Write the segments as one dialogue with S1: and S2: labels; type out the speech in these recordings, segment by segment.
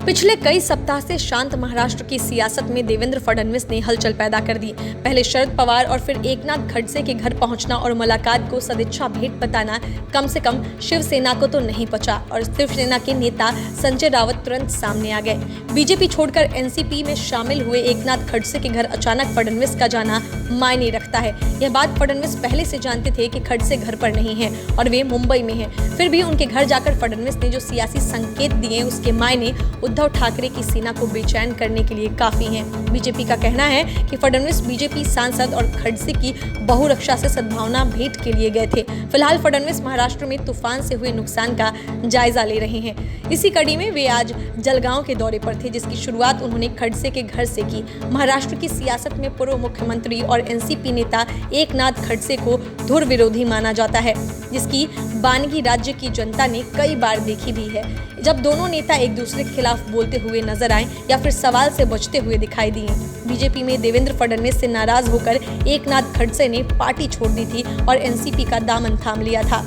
S1: पिछले कई सप्ताह से शांत महाराष्ट्र की सियासत में देवेंद्र फडणवीस ने हलचल पैदा कर दी। पहले शरद पवार और फिर एकनाथ खड़से के घर पहुंचना और मुलाकात को सदिच्छा भेंट बताना कम से कम शिवसेना को तो नहीं पचा और शिवसेना के नेता संजय राउत तुरंत सामने आ गए। बीजेपी छोड़कर एनसीपी में शामिल हुए एकनाथ खड़से के घर अचानक फडणवीस का जाना मायने रखता है। यह बात फडणवीस पहले से जानते थे कि खड़से घर पर नहीं है और वे मुंबई में हैं। फिर भी उनके घर जाकर फडणवीस ने जो सियासी संकेत दिए उसके मायने उद्धव ठाकरे की सेना को बेचैन करने के लिए काफी हैं। बीजेपी का कहना है कि फडणवीस बीजेपी सांसद और खड़से की बहुरक्षा से सद्भावना भेंट के लिए गए थे। फिलहाल फडणवीस महाराष्ट्र में तूफान से हुए नुकसान का जायजा ले रहे हैं। इसी कड़ी में वे आज जलगांव के दौरे पर थे, जिसकी शुरुआत उन्होंने खड़से के घर से की। महाराष्ट्र की सियासत में पूर्व मुख्यमंत्री और एनसीपी नेता एकनाथ खड़से को धुर विरोधी माना जाता है, जिसकी बानगी राज्य की जनता ने कई बार देखी भी है। जब दोनों नेता एक दूसरे के खिलाफ बोलते हुए नजर आए या फिर सवाल से बचते हुए दिखाई दिए। बीजेपी में देवेंद्र फडणवीस से नाराज होकर एकनाथ खड़से ने पार्टी छोड़ दी थी और एनसीपी का दामन थाम लिया था।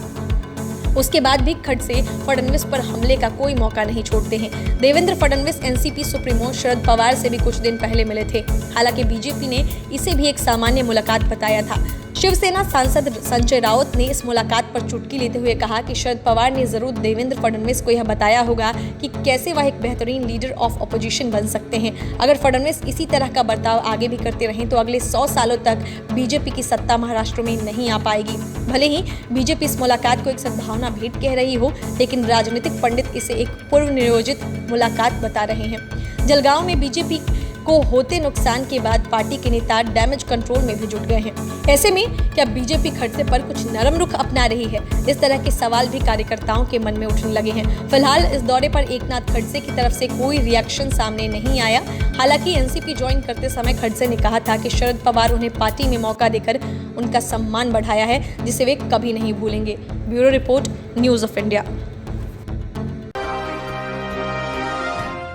S1: उसके बाद भी खड़से फडणवीस पर हमले का कोई मौका नहीं छोड़ते हैं। देवेंद्र फडणवीस एनसीपी सुप्रीमो शरद पवार से भी कुछ दिन पहले मिले थे। हालांकि बीजेपी ने इसे भी एक सामान्य मुलाकात बताया था। शिवसेना सांसद संजय राउत ने इस मुलाकात पर चुटकी लेते हुए कहा कि शरद पवार ने जरूर देवेंद्र फडणवीस को यह बताया होगा कि कैसे वह एक बेहतरीन लीडर ऑफ ऑपोजिशन बन सकते हैं। अगर फडणवीस इसी तरह का बर्ताव आगे भी करते रहें तो अगले 100 सालों तक बीजेपी की सत्ता महाराष्ट्र में नहीं आ पाएगी। भले ही बीजेपी इस मुलाकात को एक सद्भावना भेंट कह रही हो, लेकिन राजनीतिक पंडित इसे एक पूर्व नियोजित मुलाकात बता रहे हैं। जलगांव में बीजेपी को होते नुकसान के बाद पार्टी के नेता डैमेज कंट्रोल में भी जुट गए हैं। ऐसे में क्या बीजेपी खड़से पर कुछ नरम रुख अपना रही है? इस तरह के सवाल भी कार्यकर्ताओं के मन में उठने लगे हैं। फिलहाल इस दौरे पर एकनाथ खड़से की तरफ से कोई रिएक्शन सामने नहीं आया। हालांकि एनसीपी ज्वाइन करते समय खड़से ने कहा था कि शरद पवार उन्हें पार्टी में मौका देकर उनका सम्मान बढ़ाया है, जिसे वे कभी नहीं भूलेंगे। Bureau report, news of India.